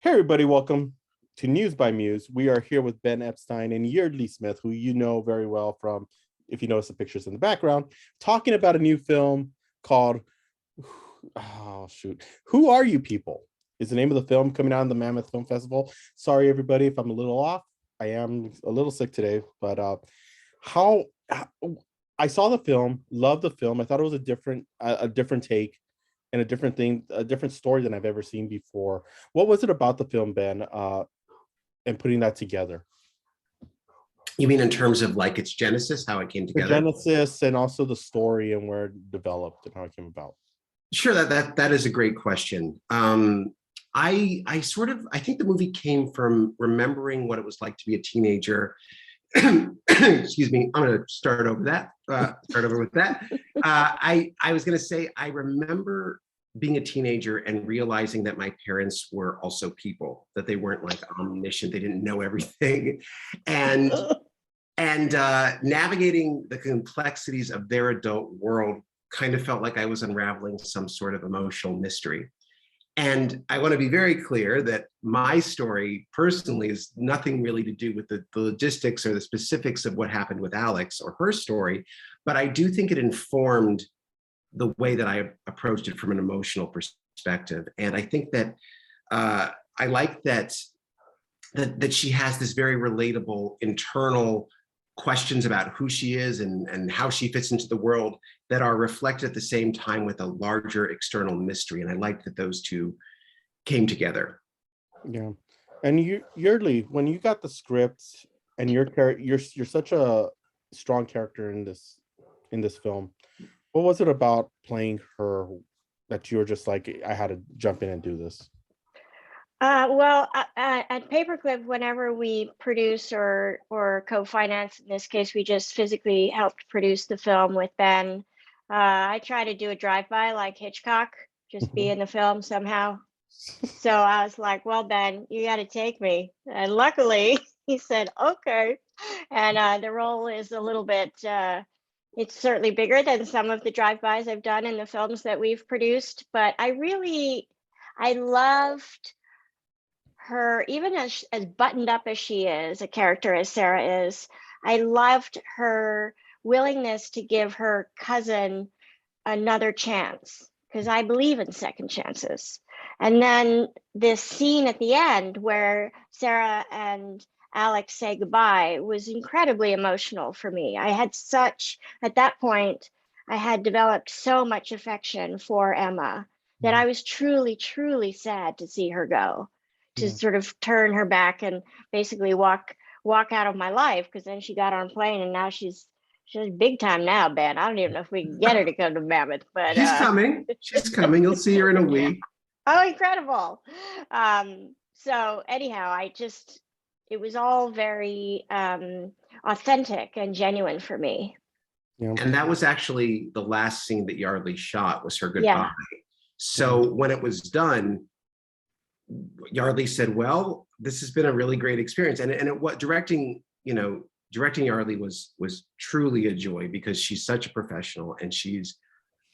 Hey everybody, welcome to News by Muse. We are here with Ben Epstein and Yeardley Smith, who you know very well from, if you notice the pictures in the background, talking about a new film called, Who Are You People? Is the name of the film coming out in the Mammoth Film Festival. Sorry everybody if I'm a little off. I am a little sick today, but how I saw the film, loved the film. I thought it was a different take and a different thing, a different story than I've ever seen before. What was it about the film, Ben, and putting that together? You mean in terms of like its genesis, how it came The together? genesis and also the story and where it developed and how it came about. Sure, that is a great question. I think the movie came from remembering what it was like to be a teenager. Excuse me, I'm going to start over with that. I was going to say, I remember being a teenager and realizing that my parents were also people, that they weren't like omniscient, they didn't know everything. And navigating the complexities of their adult world kind of felt like I was unraveling some sort of emotional mystery. And I want to be very clear that my story personally is nothing really to do with the logistics or the specifics of what happened with Alex or her story, but I do think it informed the way that I approached it from an emotional perspective. And I think that I like that she has this very relatable internal questions about who she is and how she fits into the world that are reflected at the same time with a larger external mystery. And I like that those two came together. Yeah. And Yeardley, when you got the script and you're such a strong character in this film, what was it about playing her that you were just like, I had to jump in and do this? At Paperclip, whenever we produce or co-finance, in this case, we just physically helped produce the film with Ben. I try to do a drive-by like Hitchcock, just be in the film somehow. So I was like, well, Ben, you got to take me. And luckily, he said, okay. And the role is a little bit, it's certainly bigger than some of the drive-bys I've done in the films that we've produced. But I loved her, even as buttoned up as she is, a character as Sarah is. I loved her willingness to give her cousin another chance, because I believe in second chances. And then this scene at the end where Sarah and Alex say goodbye was incredibly emotional for me. At that point, I had developed so much affection for Emma that I was truly, truly sad to see her go, to sort of turn her back and basically walk out of my life, because then she got on a plane and now she's big time now, Ben. I don't even know if we can get her to come to Mammoth, but she's coming. She's coming. You'll see her in a week. Oh, incredible. So anyhow, it was all very authentic and genuine for me. Yeah. And that was actually the last scene that Yeardley shot, was her goodbye. Yeah. So when it was done, Yeardley said, well, this has been a really great experience. And what directing Yeardley was truly a joy, because she's such a professional and she's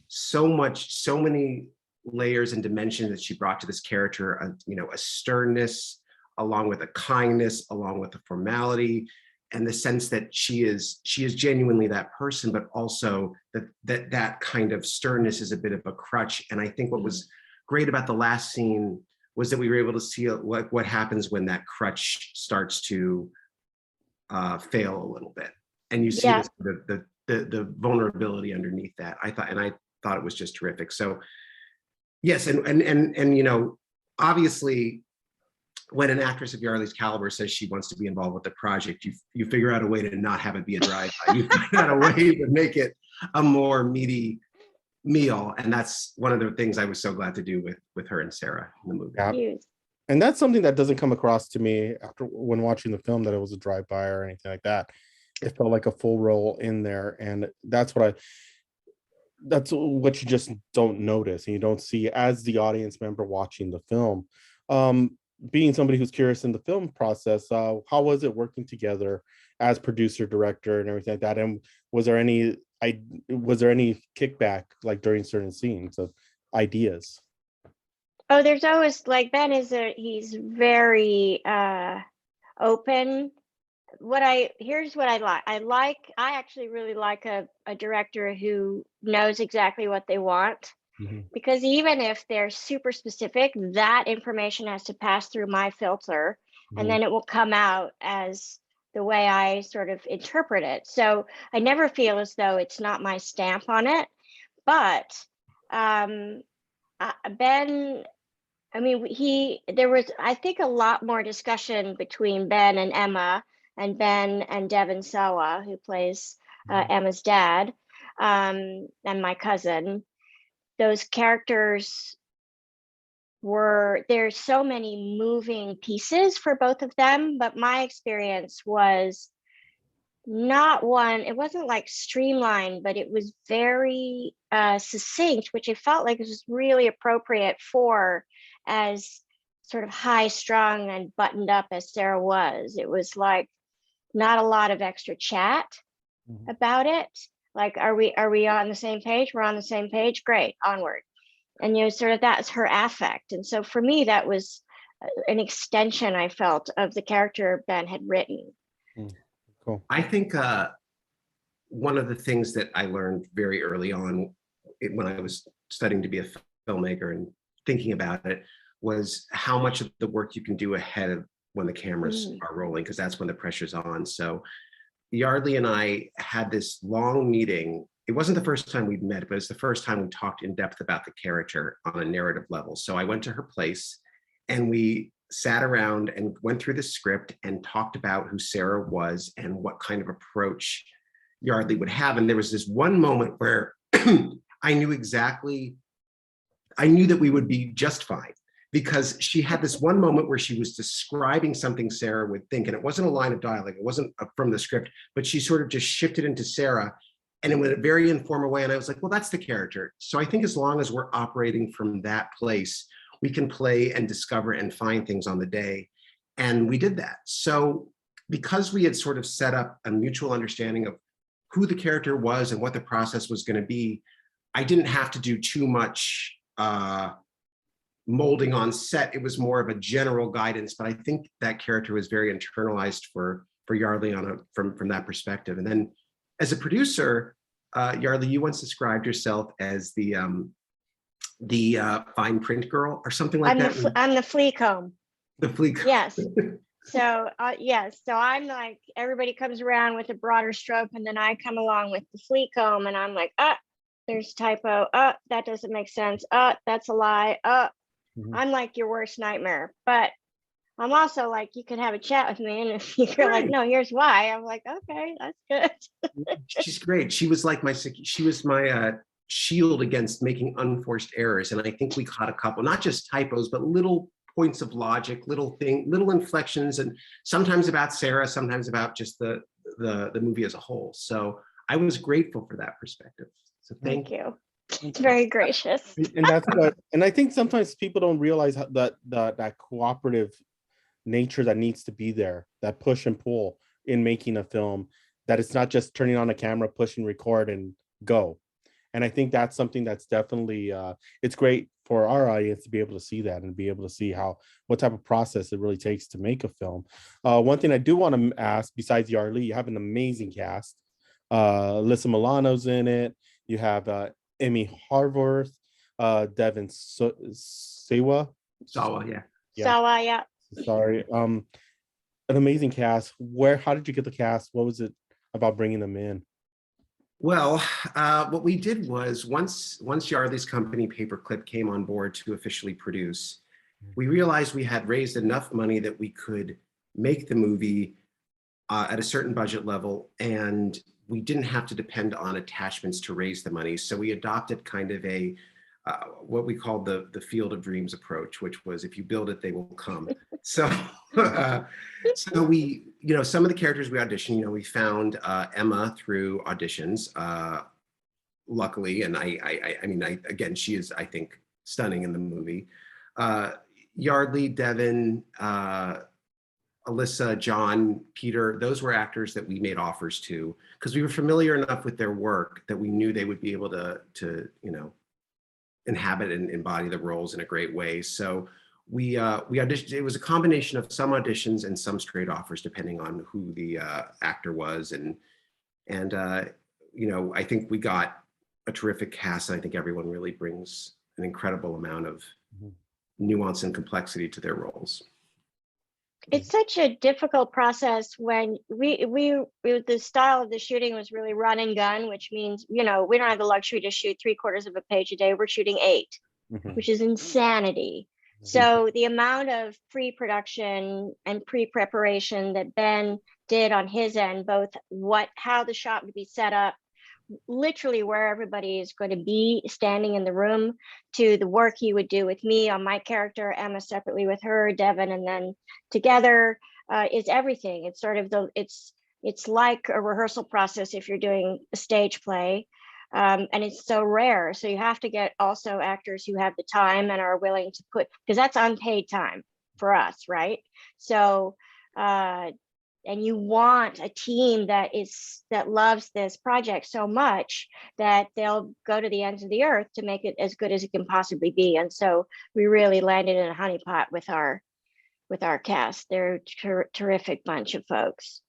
so many layers and dimensions that she brought to this character, a sternness, along with a kindness, along with the formality, and the sense that she is genuinely that person, but also that kind of sternness is a bit of a crutch. And I think what was great about the last scene was that we were able to see what happens when that crutch starts to fail a little bit, and you see the vulnerability underneath that. I thought it was just terrific. So yes, and obviously, when an actress of Yeardley's caliber says she wants to be involved with the project, you figure out a way to not have it be a drive-by. You figure out a way to make it a more meaty meal, and that's one of the things I was so glad to do with her and Sarah in the movie. Yeah. And that's something that doesn't come across to me when watching the film, that it was a drive-by or anything like that. It felt like a full role in there, and that's what you just don't notice and you don't see as the audience member watching the film. Being somebody who's curious in the film process, how was it working together as producer, director, and everything like that? And was there any kickback like during certain scenes of ideas? Oh, there's always like Ben he's very open. Here's what I actually really like a director who knows exactly what they want, because even if they're super specific, that information has to pass through my filter, and then it will come out as the way I sort of interpret it. So I never feel as though it's not my stamp on it. But Ben, I mean, there was, I think, a lot more discussion between Ben and Emma, and Ben and Devon Sawa, who plays Emma's dad, and my cousin. Those characters there's so many moving pieces for both of them, but my experience was it wasn't like streamlined, but it was very succinct, which I felt like was really appropriate for as sort of high strung and buttoned up as Sarah was. It was like not a lot of extra chat about it. Like, are we on the same page? We're on the same page. Great, onward. And sort of that's her affect. And so for me, that was an extension, I felt, of the character Ben had written. Cool. I think one of the things that I learned very early on when I was studying to be a filmmaker and thinking about it was how much of the work you can do ahead of when the cameras are rolling, because that's when the pressure's on. So Yeardley and I had this long meeting. It wasn't the first time we'd met, but it's the first time we talked in depth about the character on a narrative level. So I went to her place and we sat around and went through the script and talked about who Sarah was and what kind of approach Yeardley would have. And there was this one moment where I knew that we would be just fine, because she had this one moment where she was describing something Sarah would think, and it wasn't a line of dialogue, it wasn't from the script, but she sort of just shifted into Sarah, and in a very informal way. And I was like, well, that's the character. So I think as long as we're operating from that place, we can play and discover and find things on the day. And we did that. So because we had sort of set up a mutual understanding of who the character was and what the process was going to be, I didn't have to do too much molding on set. It was more of a general guidance, but I think that character was very internalized for Yeardley from that perspective. And then as a producer, Yeardley, you once described yourself as the fine print girl or something like that. I'm the flea comb. The flea comb. Yes. So yes, so I'm like, everybody comes around with a broader stroke, and then I come along with the flea comb, and I'm like, there's a typo. That doesn't make sense. That's a lie. I'm like your worst nightmare. But I'm also like, you can have a chat with me, and if you're like, no, here's why, I'm like, okay, that's good. She's great. She was like my shield against making unforced errors. And I think we caught a couple, not just typos, but little points of logic, little inflections, and sometimes about Sarah, sometimes about just the movie as a whole. So I was grateful for that perspective. So thank you. It's very gracious. And that's what, and I think sometimes people don't realize how that cooperative nature that needs to be there, that push and pull in making a film, that it's not just turning on a camera, pushing record and go. And I think that's something that's definitely, it's great for our audience to be able to see that and be able to see what type of process it really takes to make a film. One thing I do want to ask, besides Yeardley, you have an amazing cast. Alyssa Milano's in it. You have Emmy Harworth, Devon Sawa. Sawa, yeah. Sawa, yeah. Sorry. An amazing cast. How did you get the cast? What was it about bringing them in? Well, what we did was once Yeardley's company Paperclip came on board to officially produce, we realized we had raised enough money that we could make the movie at a certain budget level, and we didn't have to depend on attachments to raise the money. So we adopted kind of a what we called the field of dreams approach, which was, if you build it, they will come. So so we, some of the characters we auditioned, we found Emma through auditions, luckily. And I mean, again, she is, I think, stunning in the movie. Yeardley, Devon, Alyssa, John, Peter, those were actors that we made offers to because we were familiar enough with their work that we knew they would be able to inhabit and embody the roles in a great way. So we auditioned. It was a combination of some auditions and some straight offers, depending on who the actor was. And you know, I think we got a terrific cast. I think everyone really brings an incredible amount of nuance and complexity to their roles. It's such a difficult process when the style of the shooting was really run and gun, which means, you know, we don't have the luxury to shoot 3/4 of a page a day. We're shooting 8, which is insanity. So the amount of pre-production and pre-preparation that Ben did on his end, both how the shot would be set up, literally where everybody is going to be standing in the room, to the work he would do with me on my character, Emma separately with her, Devin, and then together, is everything. It's sort of it's like a rehearsal process if you're doing a stage play, and it's so rare. So you have to get also actors who have the time and are willing to put, because that's unpaid time for us, right? So and you want a team that loves this project so much that they'll go to the ends of the earth to make it as good as it can possibly be. And so we really landed in a honeypot with our cast. They're a terrific bunch of folks.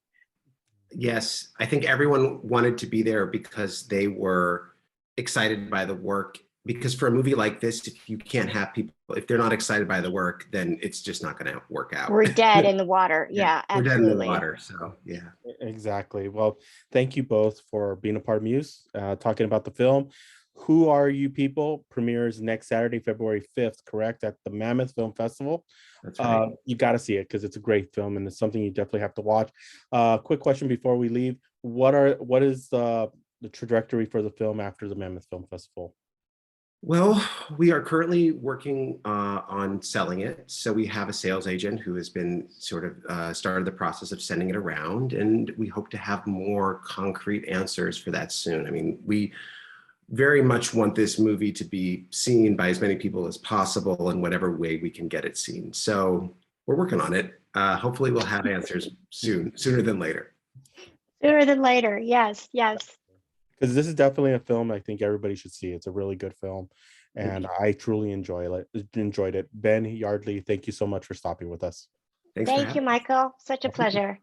Yes, I think everyone wanted to be there because they were excited by the work. Because for a movie like this, if you can't have people, if they're not excited by the work, then it's just not going to work out. We're dead in the water. Yeah, absolutely. We're dead in the water. So yeah. Exactly. Well, thank you both for being a part of MUSE, talking about the film. Who Are You People premieres next Saturday, February 5th, correct? At the Mammoth Film Festival. That's right. You got to see it because it's a great film and it's something you definitely have to watch. Quick question before we leave. What is the trajectory for the film after the Mammoth Film Festival? Well, we are currently working on selling it. So we have a sales agent who has been sort of started the process of sending it around, and we hope to have more concrete answers for that soon. I mean, we very much want this movie to be seen by as many people as possible in whatever way we can get it seen. So we're working on it. Hopefully we'll have answers sooner than later. Sooner than later. Yes, yes. Because this is definitely a film I think everybody should see. It's a really good film, and I truly enjoyed it. Ben Yeardley, thank you so much for stopping with us. Thanks. Thank you, Michael. Such a pleasure.